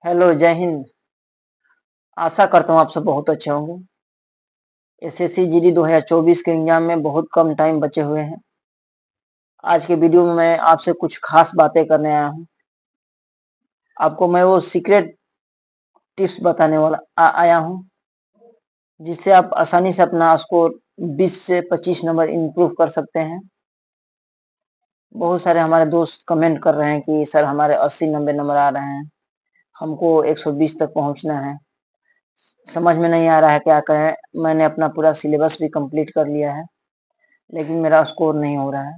Hello, जय हिंद। आशा करता हूँ आप सब बहुत अच्छे होंगे। एसएससी जीडी 2024 के एग्जाम में बहुत कम टाइम बचे हुए हैं। आज के वीडियो में मैं आपसे कुछ खास बातें करने आया हूँ। आपको मैं वो सीक्रेट टिप्स बताने वाला आया हूँ, जिससे आप आसानी से अपना स्कोर 20 से 25 नंबर इम्प्रूव कर सकते हैं। बहुत सारे हमारे दोस्त कमेंट कर रहे हैं कि सर हमारे 80-90 नंबर आ रहे हैं, हमको 120 तक पहुँचना है। समझ में नहीं आ रहा है क्या करें। मैंने अपना पूरा सिलेबस भी कंप्लीट कर लिया है, लेकिन मेरा स्कोर नहीं हो रहा है।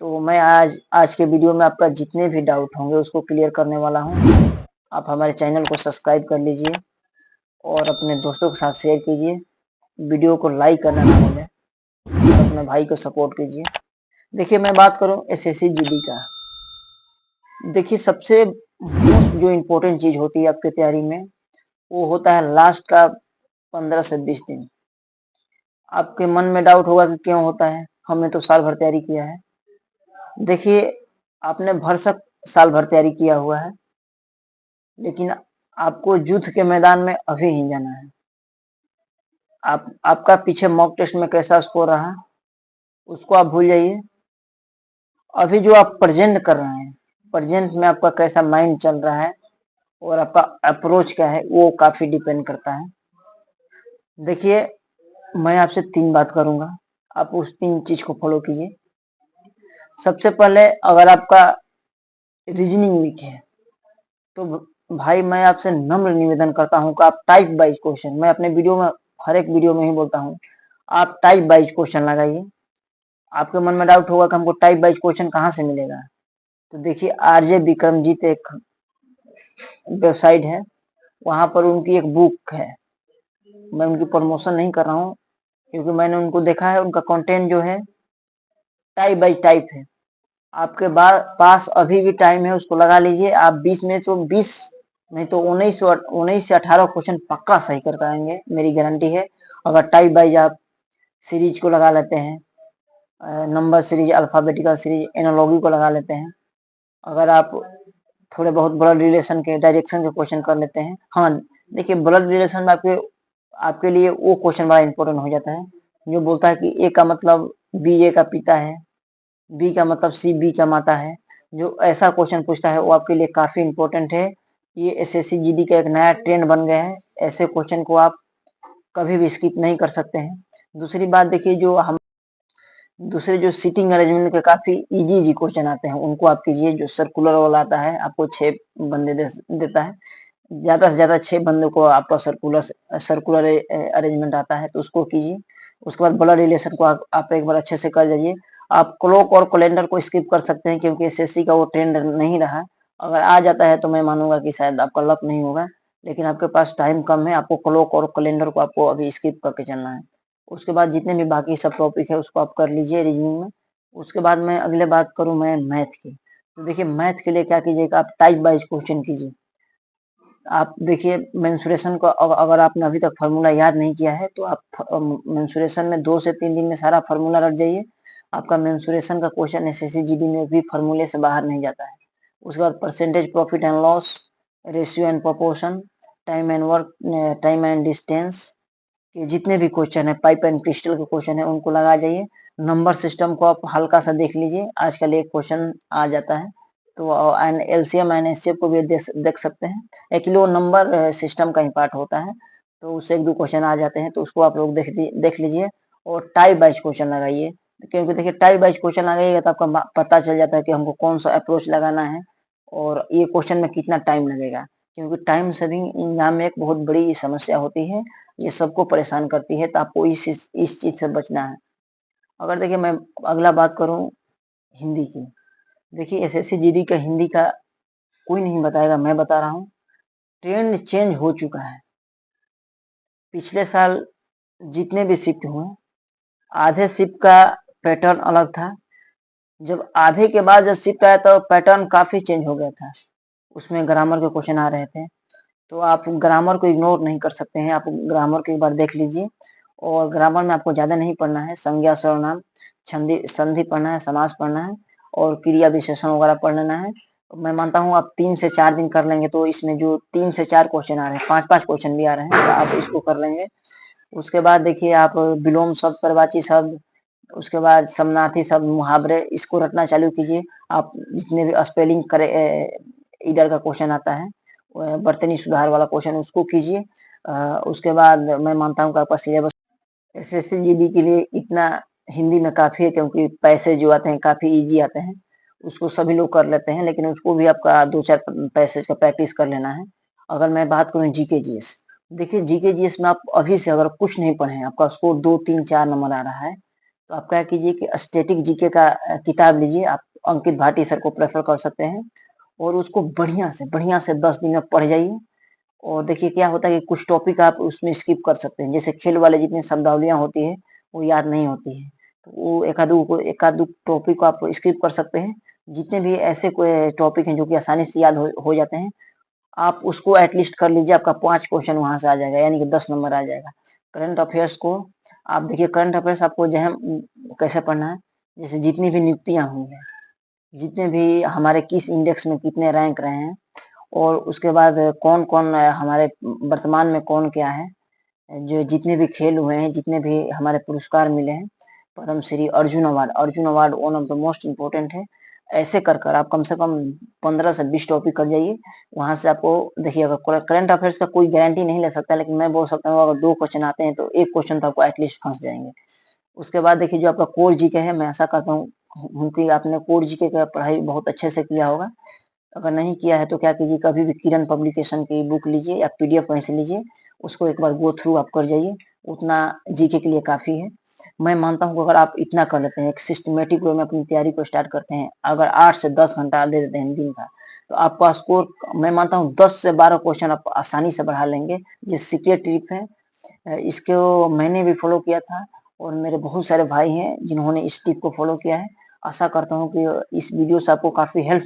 तो मैं आज आज के वीडियो में आपका जितने भी डाउट होंगे उसको क्लियर करने वाला हूँ। आप हमारे चैनल को सब्सक्राइब कर लीजिए और अपने दोस्तों के साथ शेयर कीजिए। वीडियो को लाइक करना ना भूलें और अपने भाई को सपोर्ट कीजिए। देखिए, मैं बात करूँ एसएससी जीडी का। देखिए, सबसे मोस्ट जो इम्पोर्टेंट चीज होती है आपकी तैयारी में, वो होता है लास्ट का 15 से 20 दिन। आपके मन में डाउट होगा कि क्यों होता है, हमने तो साल भर तैयारी किया है। देखिए, आपने भरसक साल भर तैयारी किया हुआ है, लेकिन आपको युद्ध के मैदान में अभी ही जाना है। आपका पीछे मॉक टेस्ट में कैसा स्कोर रहा उसको आप भूल जाइए। अभी जो आप प्रेजेंट कर रहे हैं, प्रेजेंट में आपका कैसा माइंड चल रहा है और आपका अप्रोच क्या है, वो काफी डिपेंड करता है। देखिए, मैं आपसे 3 बात करूंगा, आप उस 3 चीज को फॉलो कीजिए। सबसे पहले, अगर आपका रीजनिंग वीक है तो भाई मैं आपसे नम्र निवेदन करता हूं कि आप टाइप वाइज क्वेश्चन, मैं अपने वीडियो में हर एक वीडियो में ही बोलता हूं, आप टाइप वाइज क्वेश्चन लगाइए। आपके मन में डाउट होगा कि हमको टाइप वाइज क्वेश्चन कहाँ से मिलेगा। तो देखिए, आरजे विक्रमजीत एक वेबसाइट है, वहां पर उनकी एक बुक है। मैं उनकी प्रमोशन नहीं कर रहा हूँ, क्योंकि मैंने उनको देखा है, उनका कंटेंट जो है टाइप बाई टाइप है। आपके पास अभी भी टाइम है, उसको लगा लीजिए। आप 20 में तो 20 नहीं तो 19 से 18 क्वेश्चन पक्का सही कर पाएंगे, मेरी गारंटी है। अगर टाइप वाइज आप सीरीज को लगा लेते हैं, number series, alphabetical series, analogy को लगा लेते हैं, अगर आप थोड़े बहुत ब्लड रिलेशन के, डायरेक्शन के क्वेश्चन कर लेते हैं। हाँ, देखिए, ब्लड रिलेशन में आपके आपके लिए वो क्वेश्चन बड़ा इंपॉर्टेंट हो जाता है जो बोलता है कि ए का मतलब बी ए का पिता है, बी का मतलब सी बी का माता है। जो ऐसा क्वेश्चन पूछता है वो आपके लिए काफी इंपॉर्टेंट है। ये एसएससी जीडी का एक नया ट्रेंड बन गया है। ऐसे क्वेश्चन को आप कभी भी स्किप नहीं कर सकते हैं। दूसरी बात देखिए, दूसरे जो सीटिंग अरेंजमेंट के काफी इजी इजी क्वेश्चन आते हैं, उनको आप कीजिए। जो सर्कुलर वाला आता है, आपको 6 बंदे देता है, ज्यादा से ज्यादा 6 बंदों को आपका सर्कुलर अरेंजमेंट आता है, तो उसको कीजिए। उसके बाद ब्लड रिलेशन को आप एक बार अच्छे से कर जाइए। आप क्लॉक और कैलेंडर को स्किप कर सकते हैं, क्योंकि एसएससी का वो ट्रेंड नहीं रहा। अगर आ जाता है तो मैं मानूंगा कि शायद आपका लक नहीं होगा, लेकिन आपके पास टाइम कम है। आपको क्लॉक और कैलेंडर को आपको अभी स्किप करके चलना है। उसके बाद जितने भी बाकी सब टॉपिक है उसको आप कर लीजिए रीजनिंग में। उसके बाद मैं अगले बात करूं मैं मैथ की। तो देखिए, मैथ के लिए क्या कीजिएगा, आप टाइप वाइज क्वेश्चन कीजिए। आप देखिए, मेंसुरेशन को अगर आपने अभी तक फार्मूला याद नहीं किया है, तो आप मेंसुरेशन में 2 से 3 दिन में सारा फार्मूला रट जाइए। आपका मेंसुरेशन का क्वेश्चन एसएससी जीडी में भी फार्मूले से बाहर नहीं जाता है। उसके बाद percentage profit and loss, ratio and proportion, time and work, time and distance के जितने भी क्वेश्चन है, पाइप एंड क्रिस्टल के क्वेश्चन है, उनको लगा जाइए। नंबर सिस्टम को आप हल्का सा देख लीजिए, आजकल एक क्वेश्चन आ जाता है। तो एंड एलसीएम एंड एचसीएफ को भी देख सकते हैं। एक्चुअली वो नंबर सिस्टम का ही पार्ट होता है, तो उससे 1-2 क्वेश्चन आ जाते हैं, तो उसको आप लोग देख लीजिए। और टाइप वाइज क्वेश्चन लगाइए, क्योंकि देखिए, टाइप वाइज क्वेश्चन लगाइएगा तो आपका पता चल जाता है कि हमको कौन सा अप्रोच लगाना है और ये क्वेश्चन में कितना टाइम लगेगा। क्योंकि टाइम सेविंग एग्जाम में एक बहुत बड़ी समस्या होती है, ये सबको परेशान करती है, तो आपको इस चीज से बचना है। अगर देखिए, मैं अगला बात करूं हिंदी की। देखिए, एसएससी जीडी का हिंदी का कोई नहीं बताएगा, मैं बता रहा हूँ। ट्रेंड चेंज हो चुका है। पिछले साल जितने भी शिफ्ट हुए, आधे शिफ्ट का पैटर्न अलग था। जब आधे के बाद जब शिफ्ट आया तो पैटर्न काफी चेंज हो गया था। उसमें ग्रामर के क्वेश्चन आ रहे थे, तो आप ग्रामर को इग्नोर नहीं कर सकते हैं। आप ग्रामर को एक बार देख लीजिए। और ग्रामर में आपको ज्यादा नहीं पढ़ना है, संज्ञा सर्वनाम संधि पढ़ना है, समास पढ़ना है और क्रिया विशेषण वगैरह पढ़ लेना है। मैं मानता हूँ आप 3 से 4 दिन कर लेंगे तो इसमें जो 3 से 4 क्वेश्चन आ रहे हैं, 5-5 क्वेश्चन भी आ रहे हैं, तो आप इसको कर लेंगे। उसके बाद देखिए आप विलोम शब्द, पर्ववाची शब्द, उसके बाद समानार्थी शब्द, मुहावरे, इसको रटना चालू कीजिए। आप जितने भी स्पेलिंग करे ईडर का क्वेश्चन आता है, बर्तनी सुधार वाला क्वेश्चन, उसको कीजिए। उसके बाद मैं मानता हूँ कि आपका सिलेबस एसएससी जीडी के लिए इतना हिंदी में काफ़ी है, क्योंकि पैसेज जो आते हैं काफ़ी ईज़ी आते हैं। उसको सभी लोग कर लेते हैं, लेकिन उसको भी आपका 2-4 पैसेज का प्रैक्टिस कर लेना है। अगर मैं बात करूँ जीके जीएस, देखिए जीके जीएस में आप अभी से अगर कुछ नहीं पढ़े हैं, आपका स्कोर 2, 3, 4 नंबर आ रहा है, तो आप क्या कीजिए कि स्टैटिक जीके का किताब लीजिए। आप अंकित भाटी सर को प्रेफ़र कर सकते हैं और उसको बढ़िया से 10 दिन में पढ़ जाइए। और देखिए क्या होता है कि कुछ टॉपिक आप उसमें स्किप कर सकते हैं, जैसे खेल वाले जितनी शब्दावलियाँ होती है, वो याद नहीं होती है, तो वो एक आध टॉपिक को आप स्किप कर सकते हैं। जितने भी ऐसे कोई टॉपिक हैं जो कि आसानी से याद हो जाते हैं, आप उसको एटलीस्ट कर लीजिए, आपका 5 क्वेश्चन वहाँ से आ जाएगा, यानी कि 10 नंबर आ जाएगा। करंट अफेयर्स को आप देखिए, करंट अफेयर्स आपको जो है कैसे पढ़ना है, जैसे जितनी भी नियुक्तियाँ हुई हैं, जितने भी हमारे किस इंडेक्स में कितने रैंक रहे हैं, और उसके बाद कौन-कौन हमारे वर्तमान में कौन क्या है, जो जितने भी खेल हुए हैं, जितने भी हमारे पुरस्कार मिले हैं, Padmashri, Arjun award one of the most important है। ऐसे कर आप कम से कम 15 से 20 टॉपिक कर जाइए। वहाँ से आपको देखिए, अगर करंट अफेयर्स का कोई गारंटी नहीं ले सकता, लेकिन मैं बोल सकता हूँ अगर 2 क्वेश्चन आते हैं तो 1 क्वेश्चन तो आपको एटलीस्ट फँस जाएँगे। उसके बाद देखिए जो आपका कोर जीके है, मैं आशा करता हूँ कि आपने कोर जीके का पढ़ाई बहुत अच्छे से किया होगा। अगर नहीं किया है तो क्या कीजिए, कभी भी किरण पब्लिकेशन की बुक लीजिए या पीडीएफ कहीं से लीजिए, उसको एक बार गो थ्रू आप कर जाइए, उतना जीके के लिए काफ़ी है। मैं मानता हूँ कि अगर आप इतना कर लेते हैं, एक सिस्टमैटिक वे में अपनी तैयारी को स्टार्ट करते हैं, अगर 8 से 10 घंटा दे देते हैं दिन का, तो आपका स्कोर मैं मानता हूँ 10 से 12 क्वेश्चन आप आसानी से बढ़ा लेंगे। ये सीक्रेट टिप है। इसको मैंने भी फॉलो किया था और मेरे बहुत सारे भाई हैं जिन्होंने इस टिप को फॉलो किया है। आशा करता हूँ कि इस वीडियो से आपको काफ़ी हेल्प